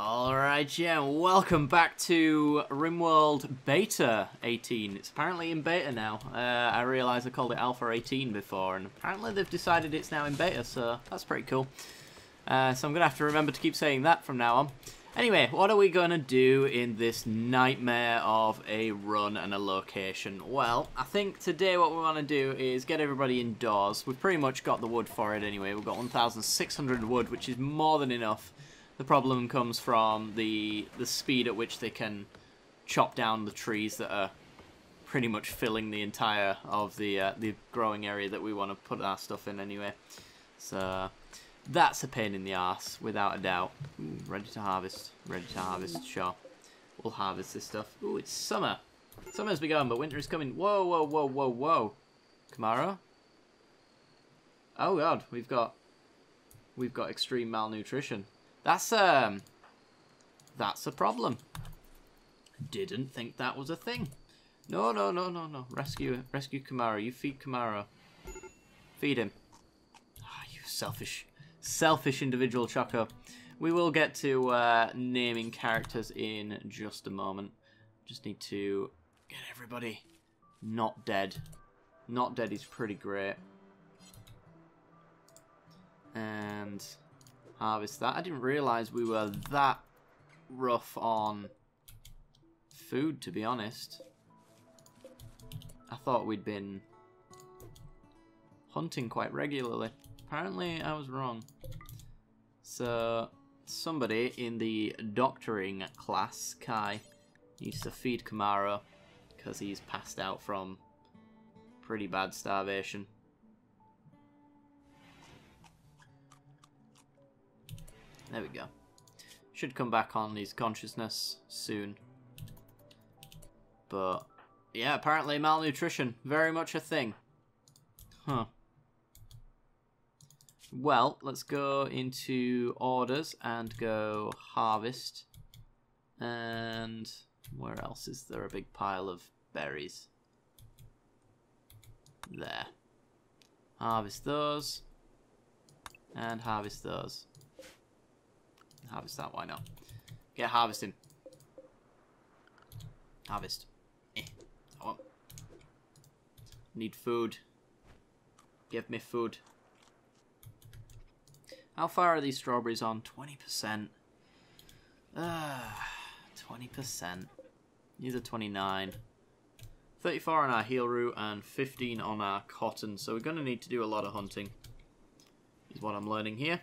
Alright, yeah, welcome back to Rimworld Beta 18. It's apparently in beta now. I realised I called it Alpha 18 before, and apparently they've decided it's now in beta, so that's pretty cool. So I'm going to have to remember to keep saying that from now on. Anyway, what are we going to do in this nightmare of a run and a location? Well, I think today what we want to do is get everybody indoors. We've pretty much got the wood for it anyway. We've got 1,600 wood, which is more than enough. The problem comes from the speed at which they can chop down the trees that are pretty much filling the entire of the growing area that we want to put our stuff in anyway. So that's a pain in the arse, without a doubt. Ooh, ready to harvest, sure. We'll harvest this stuff. Ooh, it's summer. Summer's begun, but winter is coming. Whoa, whoa, whoa, whoa, whoa. Kamara? Oh god, we've got extreme malnutrition. That's a problem. Didn't think that was a thing. No, no, no, no, no. Rescue Kamara. You feed Kamara. Feed him. Ah, you selfish individual Choco. We will get to naming characters in just a moment. Just need to get everybody not dead. Not dead is pretty great. And harvest that. I didn't realise we were that rough on food, to be honest. I thought we'd been hunting quite regularly. Apparently I was wrong. So somebody in the doctoring class, Kai, needs to feed Kamara because he's passed out from pretty bad starvation. There we go. Should come back on his consciousness soon. But yeah, apparently malnutrition, very much a thing. Huh. Well, let's go into orders and go harvest. And where else is there a big pile of berries? There. Harvest those. And harvest those. Harvest that, why not? Get harvesting. Harvest. I want. Need food. Give me food. How far are these strawberries on? 20%. 20%. These are 29. 34 on our heel root and 15 on our cotton. So we're going to need to do a lot of hunting. Is what I'm learning here.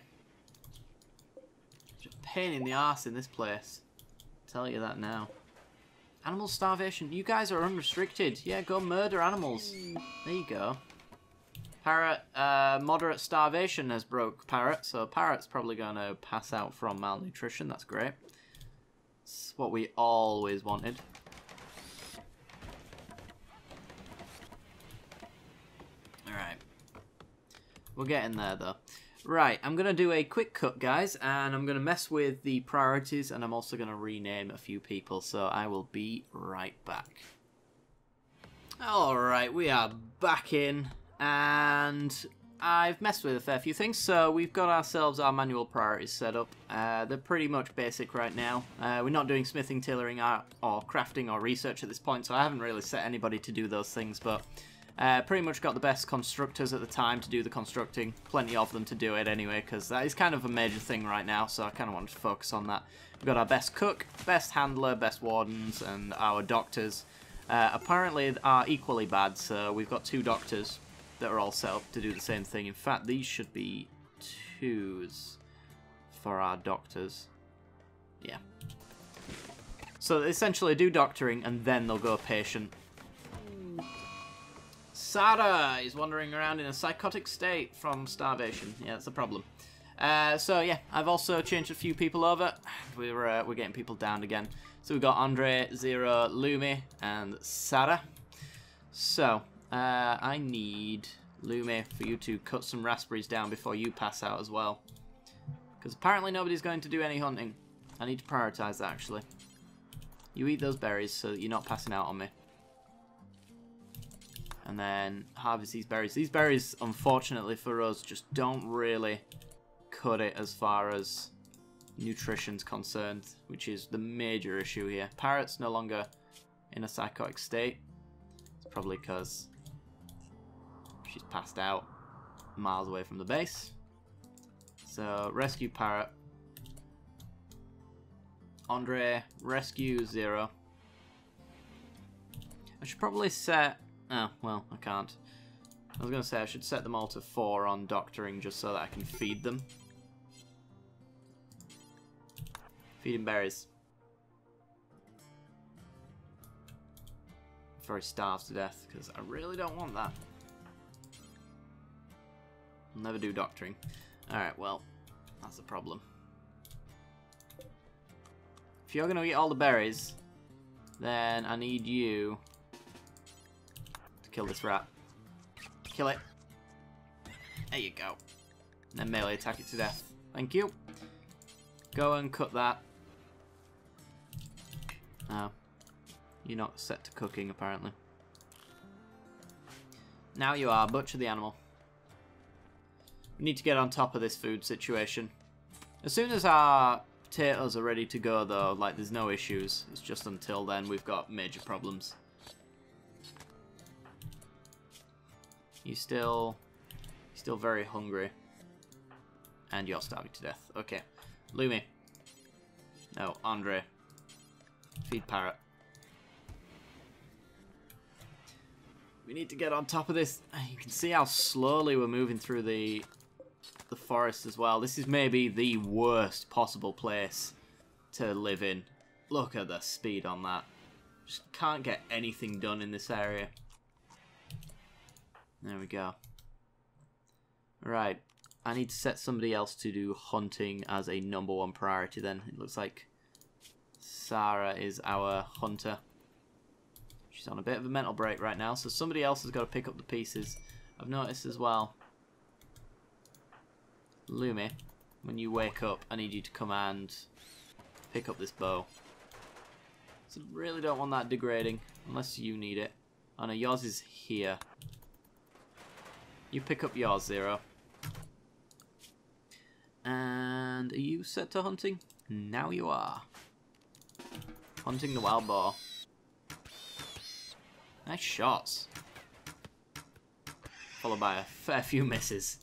Pain in the arse in this place. I'll tell you that now. Animal starvation. You guys are unrestricted. Yeah, go murder animals. There you go. Parrot, moderate starvation has broke Parrot, so Parrot's probably going to pass out from malnutrition. That's great. It's what we always wanted. Alright. We're getting there, though. Right, I'm going to do a quick cut, guys, and I'm going to mess with the priorities, and I'm also going to rename a few people, so I will be right back. Alright, we are back in, and I've messed with a fair few things, so we've got ourselves our manual priorities set up. They're pretty much basic right now. We're not doing smithing, tailoring, art, or crafting, or research at this point, so I haven't really set anybody to do those things, but pretty much got the best constructors at the time to do the constructing. Plenty of them to do it anyway, because that is kind of a major thing right now, so I kind of wanted to focus on that. We've got our best cook, best handler, best wardens, and our doctors. Apparently are equally bad, so we've got 2 doctors that are all set up to do the same thing. In fact, these should be 2s for our doctors. Yeah. So they essentially do doctoring, and then they'll go patient. Sarah is wandering around in a psychotic state from starvation. Yeah, that's a problem. So yeah, I've also changed a few people over. We're getting people down again. So we've got Andre, Zero, Lumi, and Sarah. So I need Lumi for you to cut some raspberries down before you pass out as well, because apparently nobody's going to do any hunting. I need to prioritize that actually. You eat those berries so that you're not passing out on me. And then harvest these berries. These berries, unfortunately for us, just don't really cut it as far as nutrition's concerned, which is the major issue here. Parrot's no longer in a psychotic state. It's probably because she's passed out miles away from the base. So, rescue Parrot. Andre, rescue Zero. I should probably set... Oh, well, I can't. I was going to say I should set them all to 4 on doctoring just so that I can feed them. Feeding berries. Before he starves to death, because I really don't want that. I'll never do doctoring. Alright, well, that's a problem. If you're going to eat all the berries, then I need you to kill this rat. Kill it. There you go. And then melee attack it to death. Thank you. Go and cut that. Oh. You're not set to cooking, apparently. Now you are. Butcher the animal. We need to get on top of this food situation. As soon as our potatoes are ready to go, though, like, there's no issues. It's just until then we've got major problems. You're still very hungry. And you're starving to death. Okay. Lumi. No, Andre. Feed Parrot. We need to get on top of this. You can see how slowly we're moving through the forest as well. This is maybe the worst possible place to live in. Look at the speed on that. Just can't get anything done in this area. There we go. Right. I need to set somebody else to do hunting as a #1 priority then. It looks like Sarah is our hunter. She's on a bit of a mental break right now, so somebody else has got to pick up the pieces. I've noticed as well. Lumi, when you wake up, I need you to come and pick up this bow. So I really don't want that degrading, unless you need it. Oh no, yours is here. You pick up yours, Zero. And are you set to hunting? Now you are. Hunting the wild boar. Nice shots. Followed by a fair few misses.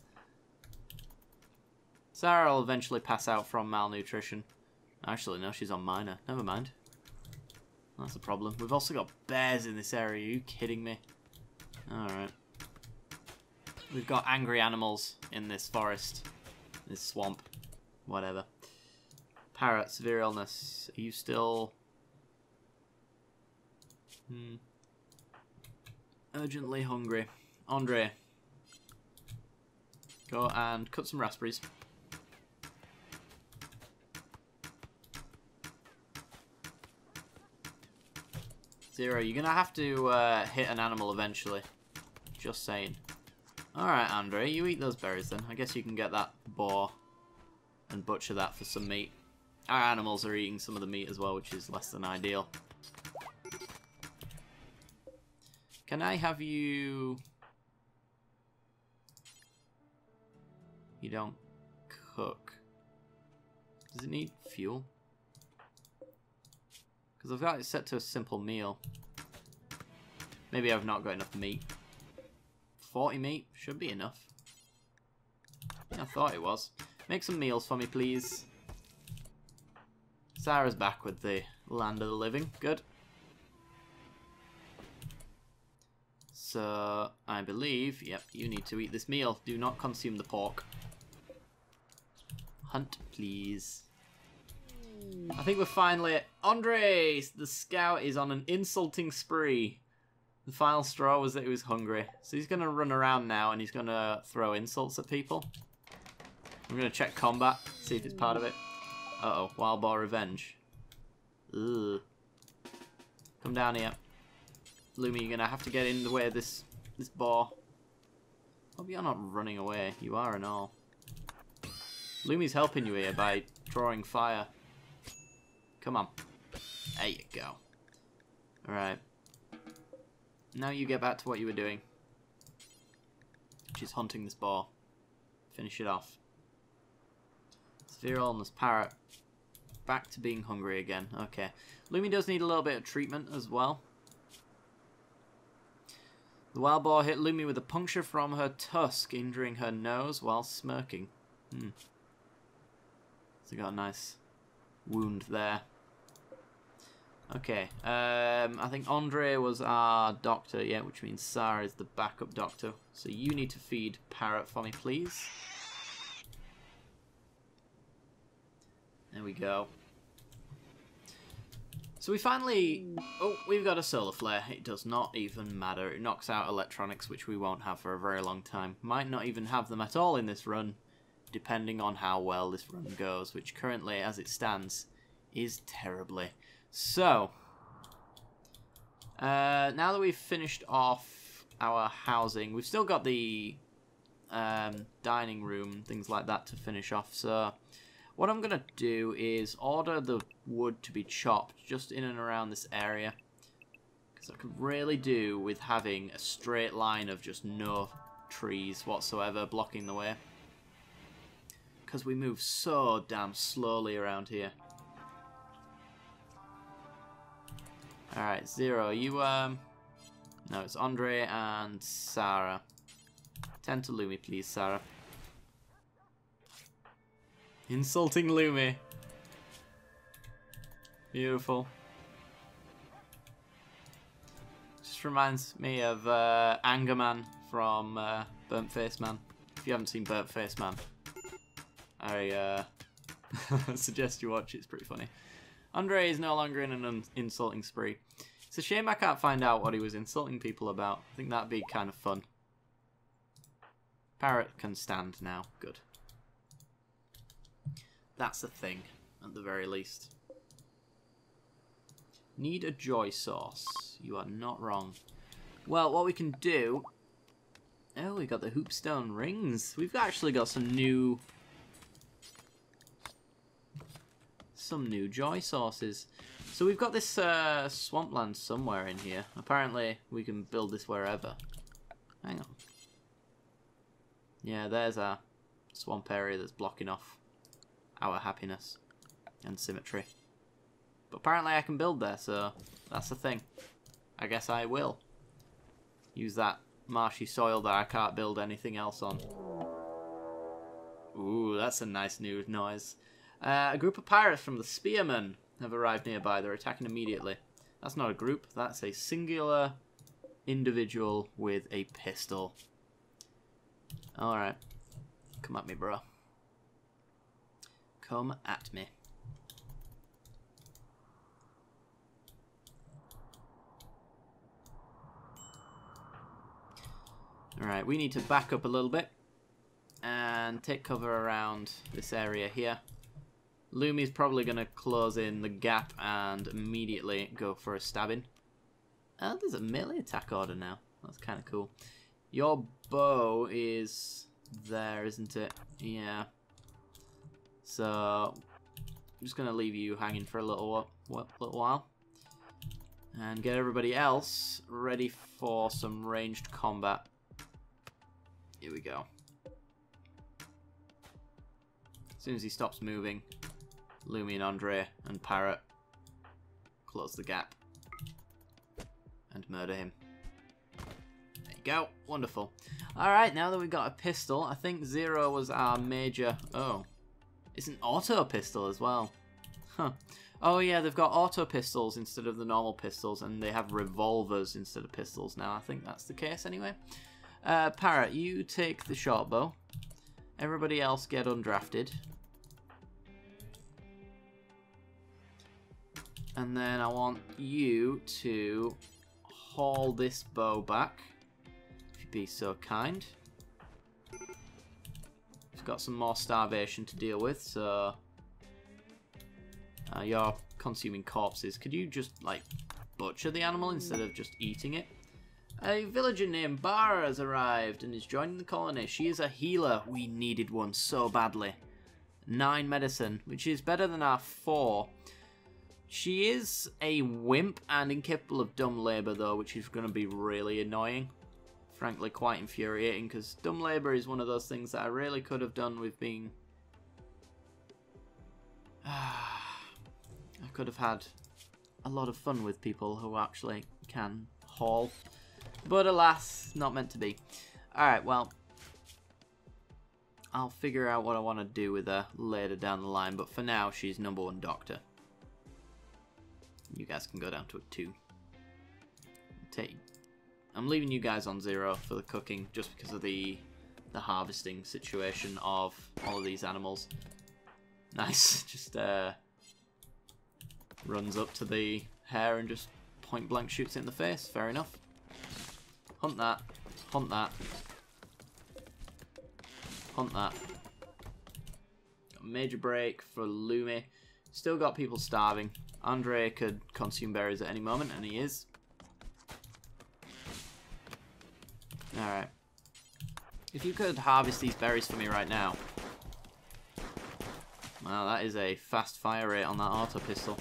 Sarah will eventually pass out from malnutrition. Actually, no, she's on minor. Never mind. That's a problem. We've also got bears in this area. Are you kidding me? Alright. We've got angry animals in this forest. This swamp. Whatever. Parrot, severe illness. Are you still... Urgently hungry. Andre. Go and cut some raspberries. Zero, you're gonna have to hit an animal eventually. Just saying. Alright, Andre, you eat those berries then. I guess you can get that boar and butcher that for some meat. Our animals are eating some of the meat as well, which is less than ideal. Can I have you... You don't cook. Does it need fuel? Because I've got it set to a simple meal. Maybe I've not got enough meat. 40 meat should be enough. Yeah, I thought it was. Make some meals for me, please. Sarah's back with the land of the living. Good. So, I believe, yep, you need to eat this meal. Do not consume the pork. Hunt, please. I think we're finally... Andre, the scout, is on an insulting spree. The final straw was that he was hungry. So he's going to run around now and he's going to throw insults at people. I'm going to check combat, see if it's part of it. Uh-oh, wild boar revenge. Ugh. Come down here. Lumi, you're going to have to get in the way of this boar. Hope you're not running away. You are and all. Lumi's helping you here by drawing fire. Come on. There you go. Alright. Now you get back to what you were doing. Which is hunting this boar. Finish it off. Severe illness, Parrot. back to being hungry again. Okay. Lumi does need a little bit of treatment as well. The wild boar hit Lumi with a puncture from her tusk, injuring her nose while smirking. So got a nice wound there. Okay, I think Andre was our doctor, yeah, which means Sarah is the backup doctor. So you need to feed Parrot for me, please. There we go. So we finally... Oh, we've got a solar flare. It does not even matter. It knocks out electronics, which we won't have for a very long time. Might not even have them at all in this run, depending on how well this run goes, which currently, as it stands, is terribly. So, now that we've finished off our housing, we've still got the dining room, things like that to finish off. So, what I'm going to do is order the wood to be chopped just in and around this area. Because I could really do with having a straight line of just no trees whatsoever blocking the way. Because we move so damn slowly around here. Alright, Zero, you, no, it's Andre and Sarah. Tend to Lumi, please, Sarah. Insulting Lumi. Beautiful. Just reminds me of Angerman from Burnt Face Man. If you haven't seen Burnt Face Man, I suggest you watch it, it's pretty funny. Andre is no longer in an insulting spree. It's a shame I can't find out what he was insulting people about. I think that'd be kind of fun. Parrot can stand now. Good. That's a thing, at the very least. Need a joy sauce. You are not wrong. Well, what we can do... Oh, we got the hoopstone rings. We've actually got some new joy sauces. So we've got this swampland somewhere in here. Apparently, we can build this wherever. Hang on. Yeah, there's our swamp area that's blocking off our happiness and symmetry. But apparently I can build there, so that's the thing. I guess I will use that marshy soil that I can't build anything else on. Ooh, that's a nice new noise. A group of pirates from the Spearmen have arrived nearby. They're attacking immediately. That's not a group, that's a singular individual with a pistol. Alright. Come at me, bro. Come at me. Alright, we need to back up a little bit and take cover around this area here. Lumi's probably going to close in the gap and immediately go for a stabbing. Oh, there's a melee attack order now. That's kind of cool. Your bow is there, isn't it? Yeah. So, I'm just going to leave you hanging for a little while. And get everybody else ready for some ranged combat. Here we go. As soon as he stops moving, Lumi and Andre and Parrot close the gap and murder him. There you go. Wonderful. Alright, now that we've got a pistol, I think Zero was our major... Oh. It's an auto pistol as well. Huh. Oh yeah, they've got auto pistols instead of the normal pistols, and they have revolvers instead of pistols now. I think that's the case anyway. Parrot, you take the short bow. Everybody else get undrafted. And then I want you to haul this bow back, if you'd be so kind. We've got some more starvation to deal with, so you're consuming corpses. Could you just, like, butcher the animal instead of just eating it? A villager named Bara has arrived and is joining the colony. She is a healer. We needed one so badly. 9 medicine, which is better than our 4. She is a wimp and incapable of dumb labour, though, which is going to be really annoying. Frankly, quite infuriating, because dumb labour is one of those things that I really could have done with being... Could have had a lot of fun with people who actually can haul. But alas, not meant to be. Alright, well, I'll figure out what I want to do with her later down the line, but for now, she's #1 doctor. You guys can go down to a 2. I'm leaving you guys on 0 for the cooking, just because of the harvesting situation of all of these animals. Nice, just runs up to the hare and just point blank shoots it in the face. Fair enough. Hunt that. Hunt that. Hunt that. Got a major break for Lumi. Still got people starving. Andre could consume berries at any moment, and he is. Alright. If you could harvest these berries for me right now. Wow, that is a fast fire rate on that auto pistol.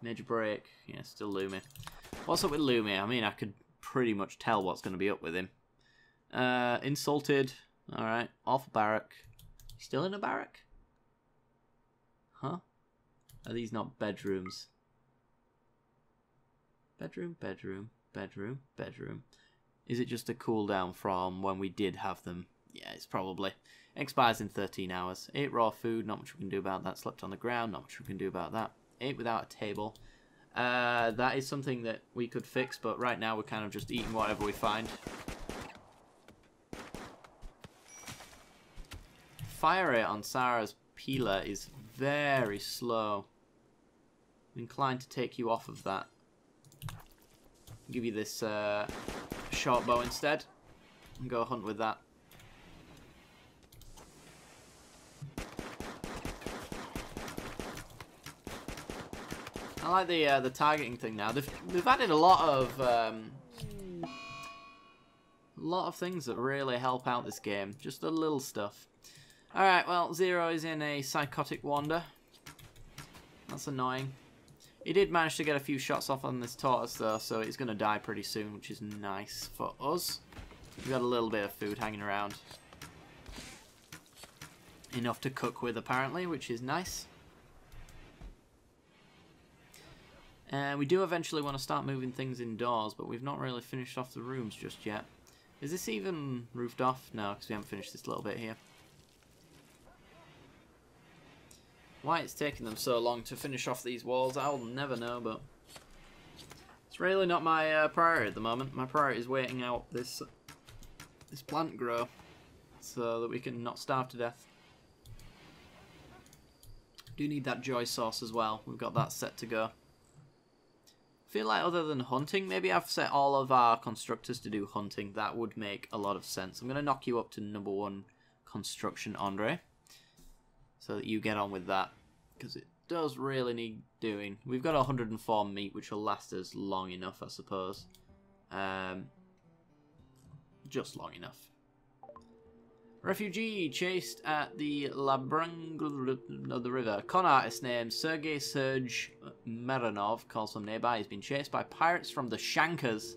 Major break. Yeah, still Lumi. What's up with Lumi? I mean, I could pretty much tell what's going to be up with him. Insulted. Alright. Off a barrack. Still in a barrack? Huh? Are these not bedrooms? Bedroom, bedroom, bedroom, bedroom. Is it just a cooldown from when we did have them? Yeah, it's probably. Expires in 13 hours. 8 raw food, not much we can do about that. Slept on the ground, not much we can do about that. 8 without a table. That is something that we could fix, but right now we're kind of just eating whatever we find. Fire rate on Sarah's peeler is very slow. I'm inclined to take you off of that. Give you this short bow instead, and go hunt with that. I like the targeting thing now. They've added a lot of things that really help out this game. Just the little stuff. All right, well, Zero is in a psychotic wander. That's annoying. He did manage to get a few shots off on this tortoise though, so he's going to die pretty soon, which is nice for us. We've got a little bit of food hanging around. Enough to cook with apparently, which is nice. We do eventually want to start moving things indoors, but we've not really finished off the rooms just yet. Is this even roofed off? No, because we haven't finished this little bit here. Why it's taking them so long to finish off these walls, I'll never know, but it's really not my priority at the moment. My priority is waiting out this plant grow so that we can not starve to death. Do need that joy sauce as well. We've got that set to go. I feel like other than hunting, maybe I've set all of our constructors to do hunting. That would make a lot of sense. I'm going to knock you up to #1 construction, Andre, so that you get on with that, because it does really need doing. We've got 104 meat, which will last us long enough, I suppose. Just long enough. Refugee chased at the Labrang of the river. Con artist named Sergei Serge Meranov calls from nearby. He's been chased by pirates from the Shankers.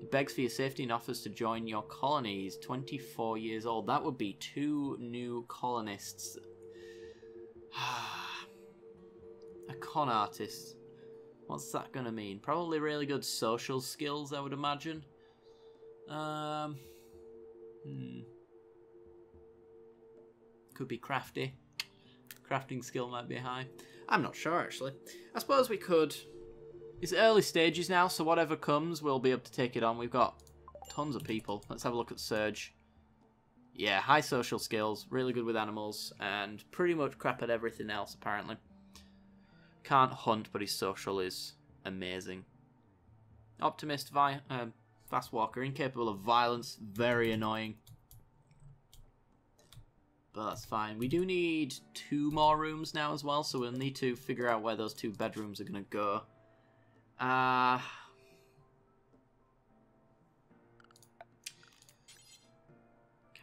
He begs for your safety and offers to join your colony. He's 24 years old. That would be 2 new colonists. A con artist. What's that going to mean? Probably really good social skills, I would imagine. Could be crafty. Crafting skill might be high. I'm not sure, actually. I suppose we could. It's early stages now, so whatever comes, we'll be able to take it on. We've got tons of people. Let's have a look at Surge. Yeah, high social skills, really good with animals, and pretty much crap at everything else, apparently. Can't hunt, but his social is amazing. Optimist, fast walker, incapable of violence, very annoying. But that's fine. We do need 2 more rooms now as well, so we'll need to figure out where those 2 bedrooms are going to go. Can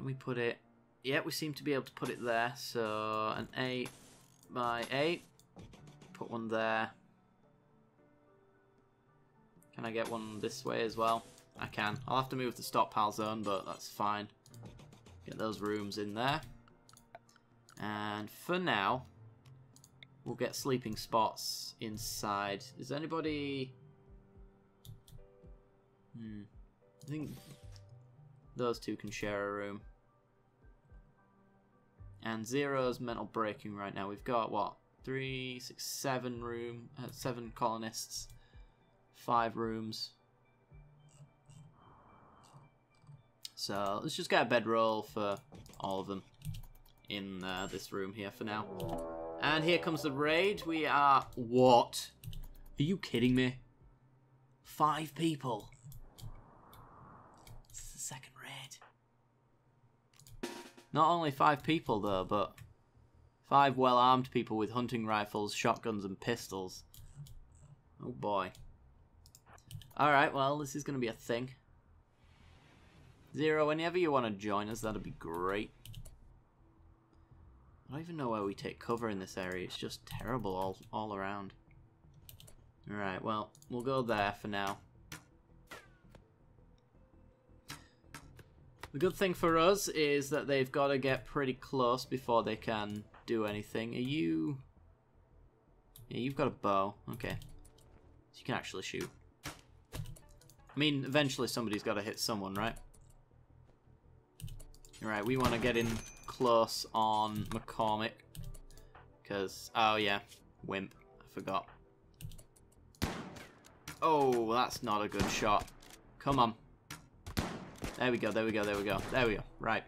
we put it... Yeah, we seem to be able to put it there. So, an 8 by 8. Put one there. Can I get one this way as well? I can. I'll have to move the stockpile zone, but that's fine. Get those rooms in there. And for now, We'll get sleeping spots inside. Is anybody... I think those two can share a room. And Zero's mental breaking right now. We've got, what, 3, 6, 7 7 colonists. 5 rooms. So let's just get a bedroll for all of them in this room here for now. And here comes the raid. We are... What? Are you kidding me? 5 people. This is the second raid. Not only 5 people though, but 5 well-armed people with hunting rifles, shotguns and pistols. Oh boy. Alright, well, this is going to be a thing. Zero, whenever you want to join us, that'd be great. I don't even know where we take cover in this area. It's just terrible all around. Alright, well, we'll go there for now. The good thing for us is that they've got to get pretty close before they can do anything. Are you... Yeah, you've got a bow. Okay. So you can actually shoot. I mean, eventually somebody's got to hit someone, right? Alright, we want to get in close on McCormick. Because, oh yeah, wimp. I forgot. Oh, that's not a good shot. Come on. There we go, there we go, there we go. There we go, right.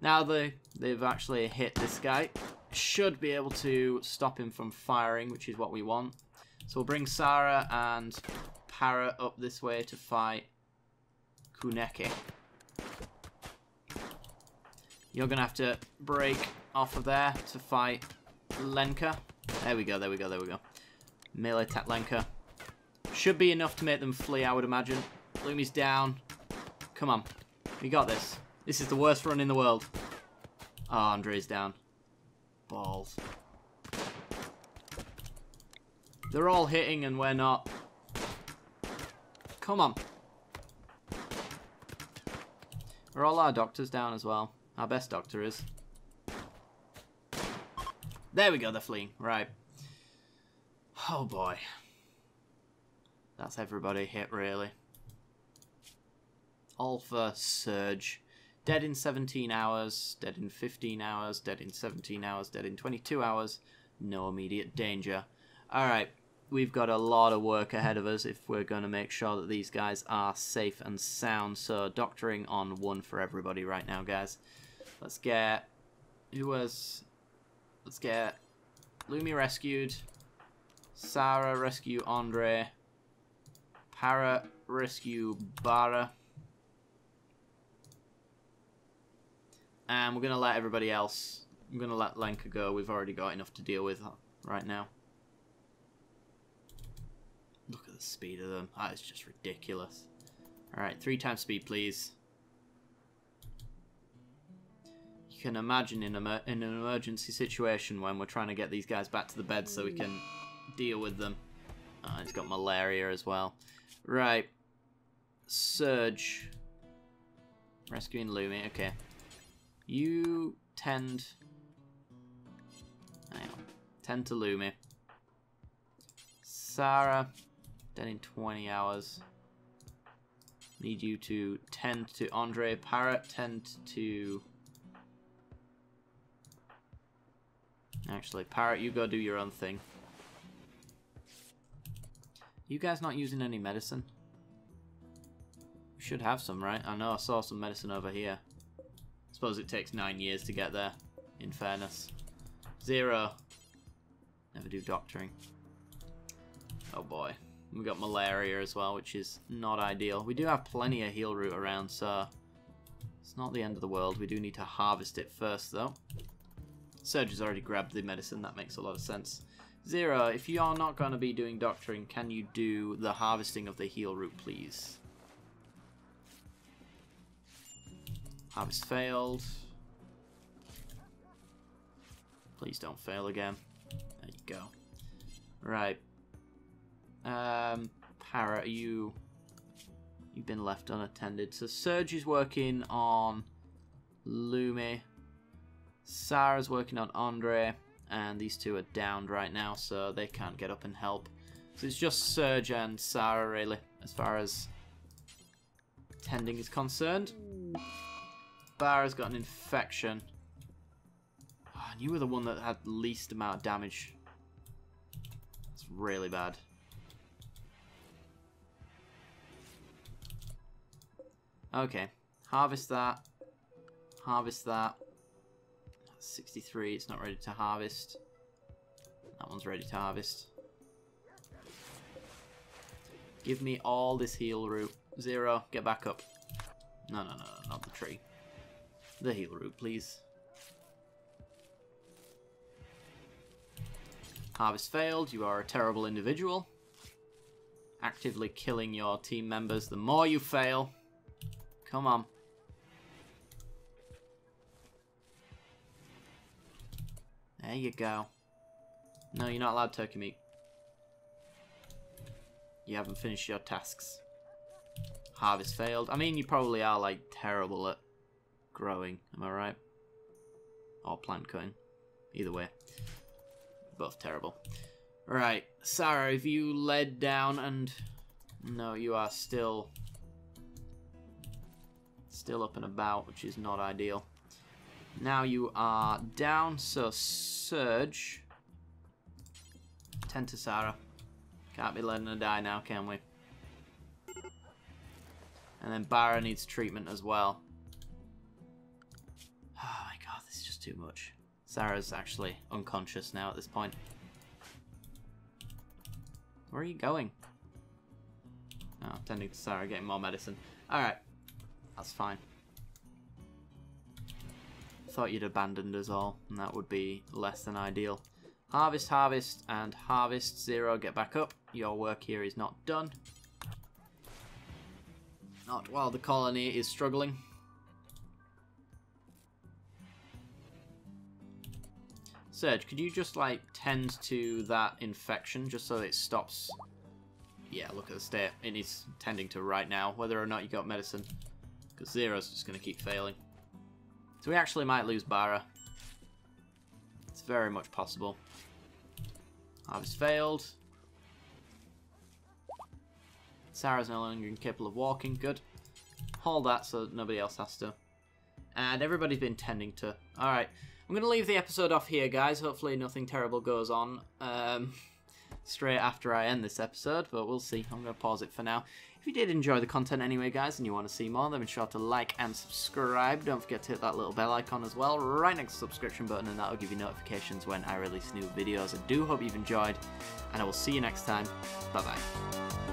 Now they've actually hit this guy. Should be able to stop him from firing, which is what we want. So we'll bring Sarah and Parrot up this way to fight Kuneke. You're going to have to break off of there to fight Lenka. There we go, there we go, there we go. Melee attack Lenka. Should be enough to make them flee, I would imagine. Lumi's down. Come on. We got this. This is the worst run in the world. Oh, Andre's down. Balls. They're all hitting and we're not. Come on. Are all our doctors down as well? Our best doctor is. There we go, they're fleeing. Right. Oh boy. That's everybody hit, really. All for Surge. Dead in 17 hours, dead in 15 hours, dead in 17 hours, dead in 22 hours. No immediate danger. Alright, we've got a lot of work ahead of us if we're going to make sure that these guys are safe and sound. So, doctoring on 1 for everybody right now, guys. Let's get... Let's get Lumi rescued. Sarah rescue Andre. Parrot rescue Bara. And we're going to let everybody else... I'm going to let Lenka go. We've already got enough to deal with right now. Look at the speed of them. That is just ridiculous. Alright, 3 times speed, please. You can imagine in an emergency situation when we're trying to get these guys back to the bed so we can deal with them. Oh, he's got malaria as well. Right. Surge. Rescuing Lumi. Okay. You tend... Hang on. Tend to Lumi. Sarah. Dead in 20 hours. Need you to tend to Andre. Parrot, tend to... Actually, Parrot, you go do your own thing. You guys not using any medicine? We should have some, right? I know I saw some medicine over here. Suppose it takes 9 years to get there, in fairness. 0. Never do doctoring. Oh boy. We got malaria as well, which is not ideal. We do have plenty of heal root around, so it's not the end of the world. We do need to harvest it first, though. Surge has already grabbed the medicine. That makes a lot of sense. 0, if you are not going to be doing doctoring, can you do the harvesting of the heal root, please? Harvest failed. Please don't fail again. There you go. Right. Parrot, you've been left unattended. So Surge is working on Lumi. Sarah's working on Andre. and these two are downed right now, so they can't get up and help. So it's just Serge and Sarah, really, as far as tending is concerned. Barra's got an infection. Oh, and you were the one that had least amount of damage. It's really bad. Okay, harvest that. Harvest that. That's 63, it's not ready to harvest. That one's ready to harvest. Give me all this heal root. Zero, get back up. No, no, no, not the tree. The heal root, please. Harvest failed, you are a terrible individual. Actively killing your team members the more you fail. Come on. There you go. No, you're not allowed turkey meat. You haven't finished your tasks. Harvest failed. I mean, you probably are, like, terrible at growing. Am I right? Or plant cutting. Either way. Both terrible. Right. Sarah, have you led down and... No, you are still up and about, which is not ideal. Now you are down, so Surge. Tend to Sarah. Can't be letting her die now, can we? And then Barra needs treatment as well. Oh my god, this is just too much. Sarah's actually unconscious now at this point. Where are you going? Oh, tending to Sarah, getting more medicine. Alright. That's fine. Thought you'd abandoned us all, and that would be less than ideal. Harvest, harvest, and harvest. Zero, get back up. Your work here is not done. Not while the colony is struggling. Serge, could you just, like, tend to that infection just so it stops? Yeah, look at the state it is tending to right now, whether or not you got medicine. Because Zero's just going to keep failing. So we actually might lose Barra. It's very much possible. Harvest failed. Sarah's no longer incapable of walking. Good. Hold that so nobody else has to. And everybody's been tending to. Alright. I'm going to leave the episode off here, guys. Hopefully nothing terrible goes on straight after I end this episode. But we'll see. I'm going to pause it for now. If you did enjoy the content anyway, guys, and you want to see more, then be sure to like and subscribe. Don't forget to hit that little bell icon as well, right next to the subscription button, and that'll give you notifications when I release new videos. I do hope you've enjoyed, and I will see you next time. Bye-bye.